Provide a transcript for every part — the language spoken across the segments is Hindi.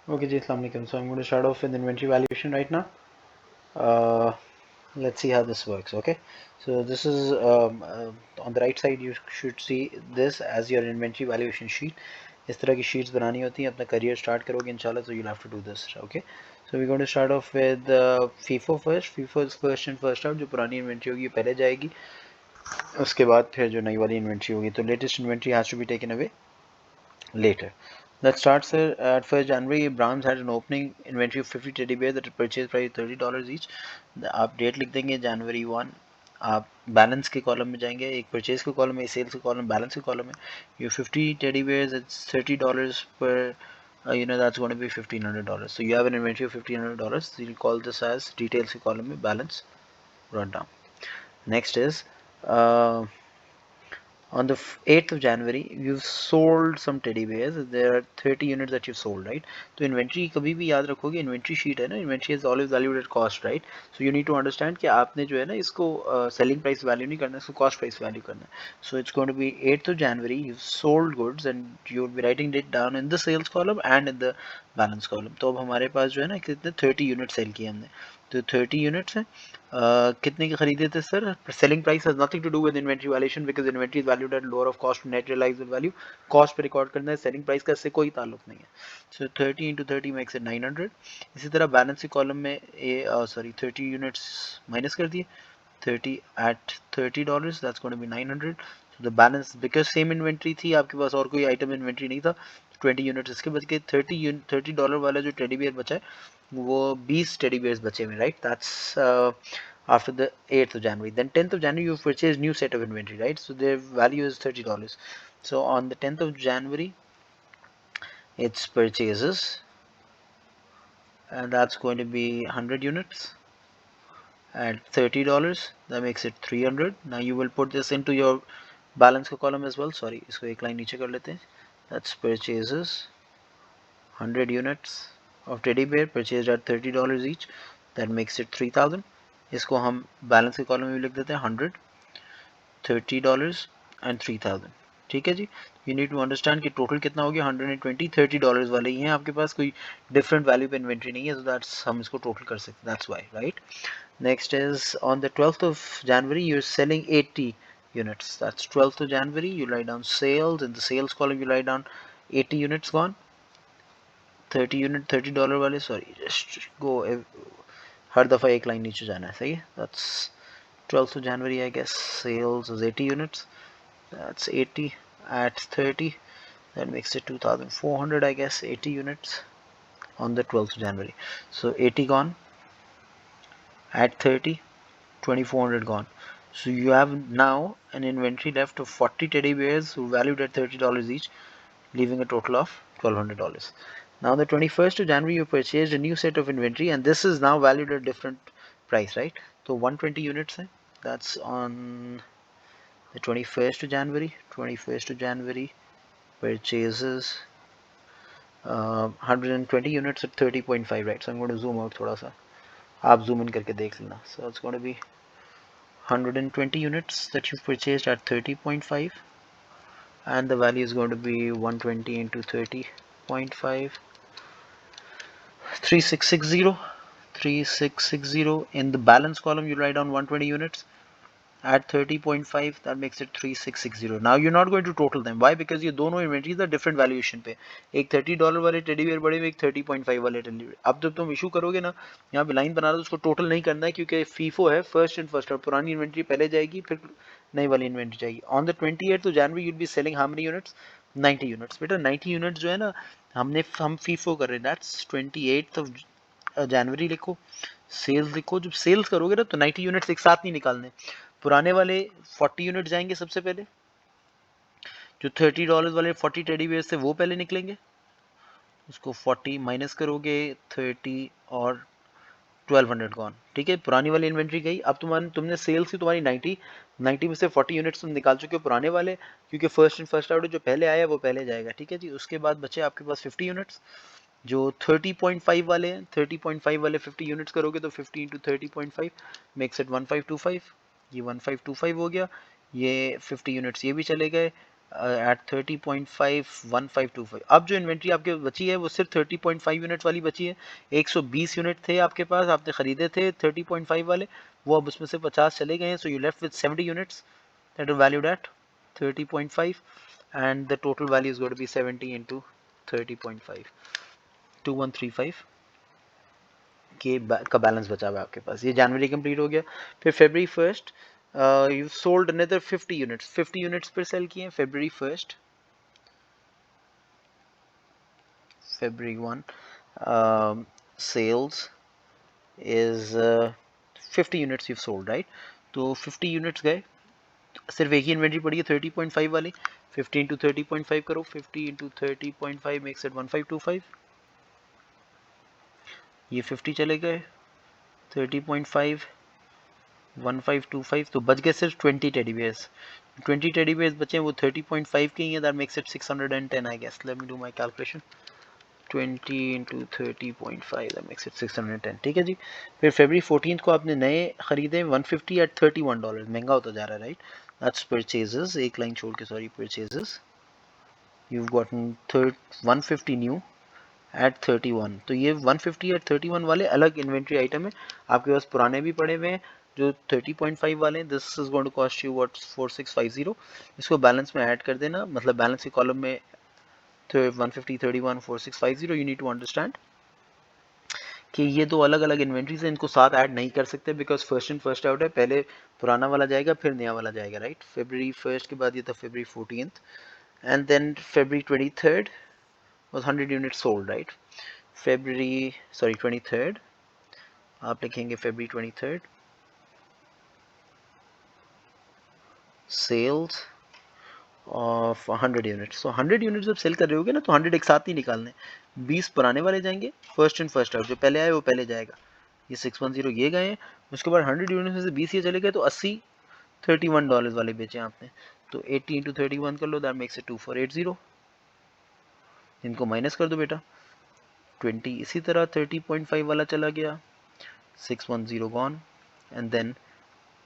Okay, ji, Assalamu alaikum. So I'm going to start off with inventory valuation right now. Uh, let's see how this works. Okay, so this is on the right side. You should see this as your inventory valuation sheet. इस तरह की sheets बनानी होती हैं. अपना career start करोगे इंशाल्लाह, so you'll have to do this. Okay, so we're going to start off with FIFO first. FIFO is first in first out. जो पुरानी inventory होगी पहले जाएगी. उसके बाद फिर जो नई वाली inventory होगी, तो latest inventory has to be taken away later. Let's start, sir. At 1st January, Brahms had an opening inventory of 50 teddy bears at a purchase price $30 each. आप डेट लिख देंगे January 1. आप बैलेंस के कॉलम में जाएंगे, एक परचेज के कॉलम में, सेल्स के कॉलम, बैलेंस के कॉलम में. You 50 teddy bears, it's $30 per, that's going to be $1,500. So you have an inventory of $1,500. So you call this as details के कॉलम में balance run down. Next is on the 8th of January, you've sold some teddy bears. There are 30 units that you've sold, right? तो inventory कभी भी याद रखोगे, inventory sheet है ना, inventory is always valued at cost, right? So you need to understand कि आपने जो है ना इसको selling price value नहीं करना, इसको cost price value करना है. So it's going to be 8th of January, you've sold goods and you'll be writing it down in the sales column and in the balance column. तो अब हमारे पास जो है ना कितने 30 units sell किए हमने, तो 30 units है. कितने के खरीदे थे sir? Selling price has nothing to do with inventory valuation because inventory is valued at lower of cost net realized value. Cost पे रिकॉर्ड करना है, सेलिंग प्राइस का इससे कोई ताल्लुक नहीं है. सो 30 इंटू 30 मेक्स इट 900. इसी तरह बैलेंस कॉलम में 30 यूनिट्स माइनस कर दिए. 30 at $30, that's going to be 900. So the balance, because same inventory थी आपके पास और कोई item inventory नहीं था, 20 units इसके बच के $30 वाला जो teddy bear बचा है वो 20 teddy bears बचे हुए, right? That's after the 8th of January. Then 10th of January you've purchased new set of inventory, right? So their value is $30. So on the 10th of January it's purchases and that's going to be 100 units at $30. That makes it 300. Now you will put this into your balance column as well. Sorry, इसको एक line नीचे कर लेते हैं. That's purchases 100 units of teddy bear purchased at $30 each. That makes it 3000. इसको हम balance के column में लिख देते हैं 100, $30 and 3000. ठीक है जी. You need to understand कि total कितना हो गया 120. $30 वाले ही हैं आपके पास, कोई different value पे inventory नहीं है, so that's हम इसको total कर सकते हैं. That's why, right? Next is on the 12th of January, you're selling 80 units. That's 12th of January. You write down sales. In the sales column, you write down 80 units gone. 30 unit, $30 वाले. Sorry, just go. हर दफ़ा एक लाइन नीचे जाना है, सही है? That's 12th of January, I guess. Sales is 80 units. That's 80 at 30. That makes it 2,400, I guess. 80 units on the 12th of January. So 80 gone. At 30, 2,400 gone. So you have now an inventory left of 40 teddy bears who valued at $30 each, leaving a total of $1,200. Now the 21st of January you purchased a new set of inventory and this is now valued at a different price, right? So 120 units hai. That's on the 21st of January. 21st of January purchases 120 units at 30.5, right? So I'm going to zoom out थोड़ा सा, आप zoom in करके देख लेना. So it's going to be 120 units that you've purchased at 30.5 and the value is going to be 120 into 30.5, 3660. 3660. In the balance column you write down 120 units at 30.5. that makes it 3660. Now you're not going to total them. Why? Because ये दोनों inventories are different valuation पे. एक $30 वाले टेडी बेयर बड़े हुए, एक 30.5 वाले टेडी बेयर. अब जब तुम इशू करोगे ना, यहाँ पे लाइन बना रहा तो उसको टोटल नहीं करना है क्योंकि फीफो है, फर्स्ट एंड फर्स्ट, और पुरानी इन्वेंट्री पहले जाएगी फिर नई वाली इन्वेंट्री जाएगी. On the 28th of January you'll be selling how many units? 90 units. बेटा 90 units जो है ना हम फीफो कर रहे हैं. That's 28th of January लिखो, सेल्स लिखो. जब सेल्स करोगे ना तो 90 यूनिट्स एक साथ नहीं निकालने. पुराने वाले 40 यूनिट जाएंगे सबसे पहले, जो $30 वाले 40 टेडी बेयर्स थे वो पहले निकलेंगे. उसको 40 माइनस करोगे, 30 और 1200 गॉन. ठीक है, पुरानी वाली इन्वेंट्री गई. अब तुमने सेल्स की तुम्हारी 90 में से 40 यूनिट्स तुम निकाल चुके हो पुराने वाले, क्योंकि फर्स्ट इन फर्स्ट आउट जो पहले आया वो पहले जाएगा. ठीक है जी. उसके बाद बचे आपके पास 50 यूनिट्स जो 30.5 वाले हैं. 30.5 वाले 50 यूनिट्स करोगे तो 50 इंटू 30.5 मेक्स इट 1525. ये 1525 हो गया. ये 50 यूनिट्स ये भी चले गए. एट 30.51525। अब जो इन्वेंट्री आपके बची है वो सिर्फ 30.5 यूनिट वाली बची है। 120 यूनिट थे आपके पास, आपने खरीदे थे 30.5 वाले, वो अब उसमें से 50 चले गए हैं। So you left with 70 units that are valued at 30.5 and the total value is going to be 70 into 30.5, 2135 के का बैलेंस बचा हुआ है आपके पास। ये जनवरी कंप्लीट हो गया। फिर फरवरी 1st you sold another 50 units, 50 units पर सेल किए फरवरी 1st, February 1 sales is 50 units you've sold, right? तो 50 यूनिट्स गए, सिर्फ एक ही इन्वेंट्री पड़ी है 30.5 वाली। 50 इंटू 30.5 करो, 50 इंटू 30.5 मेक्स इट 1525। ये 50 चले गए, 30.5 1525, तो बच गए सिर्फ 20 टेडी बेयर्स। 20 टेडी बेयर्स बचे हैं वो 30.5 के ही हैं। That makes it 610 I guess. Let me do my calculation. 20 into 30.5 that makes it 610। ठीक है जी। फिर फरवरी 14 को आपने नए खरीदे 150 एट $31। महंगा होता जा रहा है, राइट? दैट्स परचेजेस, एक लाइन छोड़ के, sorry, purchases. You've gotten 150 new at 31। तो ये 150 एट 31 वाले अलग इन्वेंट्री आइटम है। आपके पास पुराने भी पड़े हुए हैं जो 30.5 वाले हैं। This is going to cost you what 4650। इसको बैलेंस में ऐड कर देना, मतलब बैलेंस के कॉलम में 150 31 4650। यू नीड टू अंडरस्टैंड कि ये दो अलग अलग इन्वेंट्रीज हैं, इनको साथ ऐड नहीं कर सकते because first in first out है। पहले पुराना वाला जाएगा फिर नया वाला जाएगा, राइट? फरवरी 1st के बाद ये था फरवरी 14th एंड देन फरवरी 23rd was 100 units sold, right? February, sorry, 23rd, आप लिखेंगे February 23rd sales of 100 units। so 100 units जब सेल कर रहे होगे ना तो 100 एक साथ नहीं निकालने, 20 पुराने वाले जाएंगे, फर्स्ट इन फर्स्ट आउट, जो पहले आए वो पहले जाएगा। ये 610 ये गए, उसके बाद 100 यूनिट्स में से 20 ये चले गए, तो 80 $31 वाले बेचे आपने। तो 80 इंटू 31 कर लो, दैट मेक्स इट 2480। इनको माइनस कर दो बेटा। 20 इसी तरह 30.5 वाला चला गया, 610 gone, and then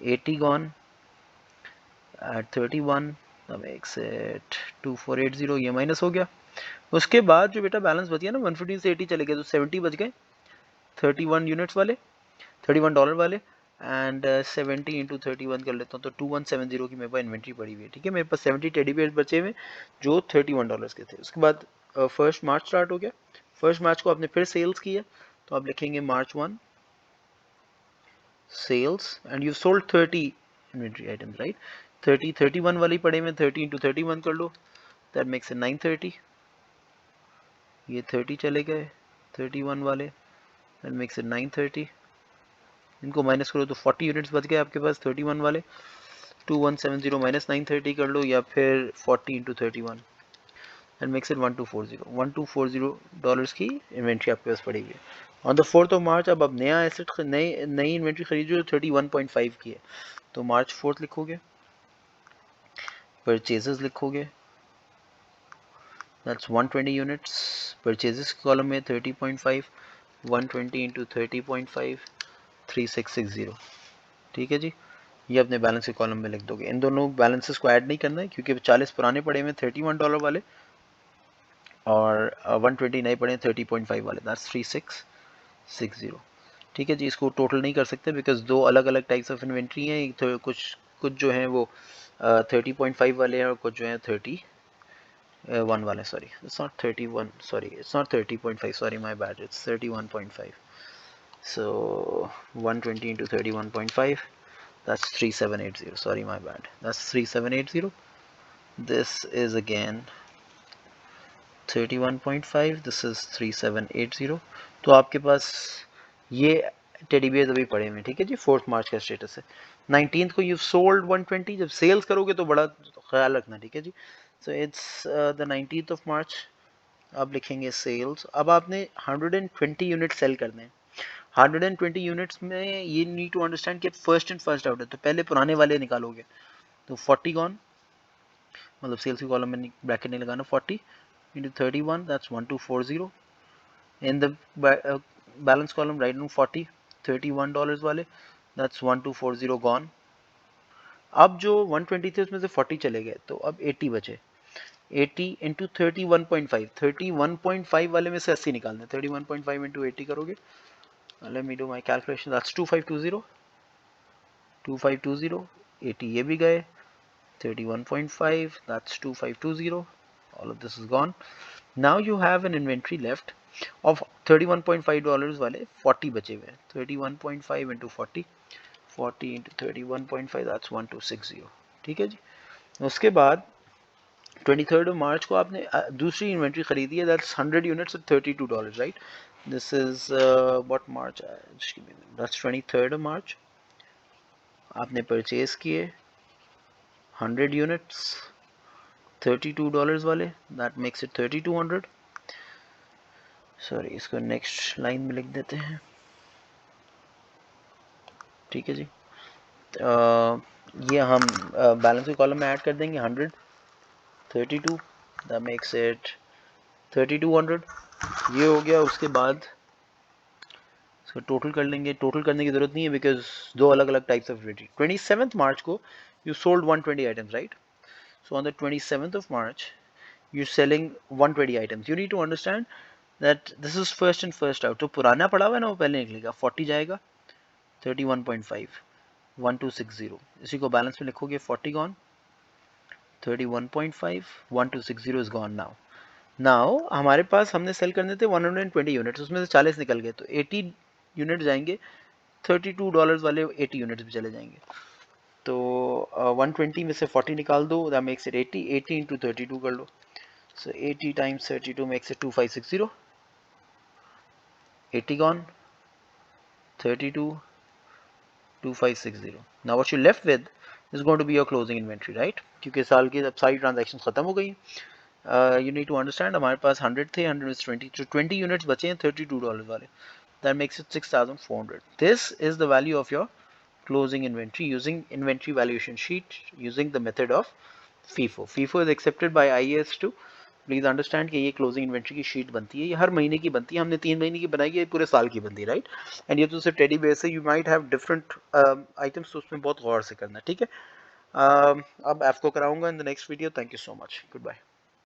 80 gone at 31, that makes it 2480। ये माइनस हो गया। उसके बाद जो बेटा बैलेंस बच गया ना, 115 से 80 चले गए, तो 70 बच गए 31 यूनिट्स वाले, $31 वाले। एंड 70 इंटू 31 कर लेता हूँ तो 2170 की मेरे पास इन्वेंट्री पड़ी हुई है। ठीक है, मेरे पास 70 टेडी बेयर्स बचे हुए जो $31 के थे। उसके बाद 1 मार्च स्टार्ट हो गया। 1 मार्च को आपने फिर सेल्स किया, तो आप लिखेंगे March 1 sales and you sold 30 inventory items, right? 31 वाली पड़े में 30 into 31 कर लो, that makes it 930। ये 30 चले गए 31 वाले, that makes it 930। इनको माइनस करो तो 40 यूनिट्स बच गए आपके पास 31 वाले। 2170 माइनस 930 कर लो, या फिर 40 into 31, that makes it 1240। $1240 की इन्वेंट्री आपके पास पड़ी हुई है। On the 4th of March अब नया एसेट, नई इन्वेंट्री खरीदो जो 31.5 की है, तो March 4th लिखोगे, परचेजेस लिखोगे, दैट्स 120 यूनिट्स। परचेजेस कॉलम में 30.5, 120 इंटू 30.5, 3660। ठीक है जी, ये अपने बैलेंस के कॉलम में लिख दोगे। इन दोनों बैलेंसेस को ऐड नहीं करना है क्योंकि 40 पुराने पड़े में $31 वाले और 120 नए पड़े 30.5 वाले, दैट्स 3660। ठीक है जी, इसको टोटल नहीं कर सकते बिकॉज दो अलग अलग टाइप्स ऑफ इन्वेंट्री हैं। तो कुछ जो हैं वो 30.5 वाले हैं और कुछ जो हैं 31 वाले, sorry it's not 31, sorry it's not 30.5, sorry my bad, it's 31.5। so 120 into 31.5, that's 3780, sorry my bad, that's 3780। this is again 31.5, this is 3780। तो आपके पास ये टेडी बियर्स अभी पड़े हुए हैं। ठीक है जी, 4 मार्च का स्टेटस है। 19th को यू सोल्ड 120। जब सेल्स करोगे तो बड़ा ख्याल रखना, ठीक है जी। So it's the 19th of March, आप लिखेंगे सेल्स। अब आपने 120 यूनिट सेल करने हैं। 120 यूनिट्स में ये नीड टू अंडरस्टैंड कि फर्स्ट एंड फर्स्ट आउट है, तो पहले पुराने वाले निकालोगे, तो 40 गॉन, मतलब सेल्स की कॉलम में ब्रैकेट नहीं लगाना, 40 into 31, that's 1240। in the balance column write down 40, $31 वाले, that's 1240 gone। अब जो 120 थे उसमें से 40 चले गए, तो अब 80 बचे। 80 इंटू 31.5, 31.5 वाले में से 80 निकालना है। 31.5 इंटू 80 करोगे, late me do my calculation, that's 2520, 2520, 80 ये भी गए, 31.5, that's 2520, all of this is gone. Now you have an inventory left of $31.5 वाले 40 बचे हुए हैं। 31.5 into 40, 40 into 31.5, that's 1260। ठीक है जी। उसके बाद 23rd of March को आपने दूसरी इन्वेंट्री खरीदी है, that's 100 units at $32, right? This is what March, just give me, that's 23rd of March, आपने परचेज किए 100 units $32 वाले, that makes it 3200। सॉरी, इसको नेक्स्ट लाइन में लिख देते हैं। ठीक है जी। ये हम बैलेंस के कॉलम में ऐड कर देंगे 100, 32, दैट मेक्स इट 3200। ये हो गया। उसके बाद इसको टोटल कर लेंगे। टोटल करने की ज़रूरत नहीं है बिकॉज दो अलग अलग टाइप्स ऑफ इन्वेंट्री। 27th मार्च को you sold 120 items, right? So on the 27th of March you're selling 120 items. You need to understand that this is first in first out. तो पुराना पड़ा हुआ है ना, वो पहले निकलेगा, 40 जाएगा, 31.5, 1260, इसी को बैलेंस में लिखोगे, 40 gone, 31.5, 1260 is gone now. Now हमारे पास हमने सेल करने थे 120 यूनिट्स, उसमें से 40 निकल गए, तो 80 यूनिट जाएंगे, $32 वाले 80 यूनिट्स भी चले जाएंगे। तो 120 में से 40 निकाल दो, दैट मेक्स इट 80, 80 इंटू 32 कर लो, सो 80 times 32 makes it 2560, 80 gone, 32, 2560। now what you left with is going to be your closing inventory, right? क्योंकि साल की अब सारी ट्रांजैक्शन खत्म हो गई। you need to understand, हमारे पास 100 थे, 100 is 20, तो 20 यूनिट्स बचे हैं $32 वाले, that makes it 6400। this is the value of your closing inventory using inventory valuation sheet using the method of FIFO. FIFO is accepted by IAS2। Please understand कि ये क्लोजिंग इन्वेंट्री की शीट बनती है, ये हर महीने की बनती है, हमने 3 महीने की बनाई है, ये पूरे साल की बनती है, राइट? एंड ये तो सिर्फ टेडी बेयर से, you might have different items, तो उसमें बहुत गौर से करना है, ठीक है? अब आपको कराऊंगा in the next video. Thank you so much, good bye.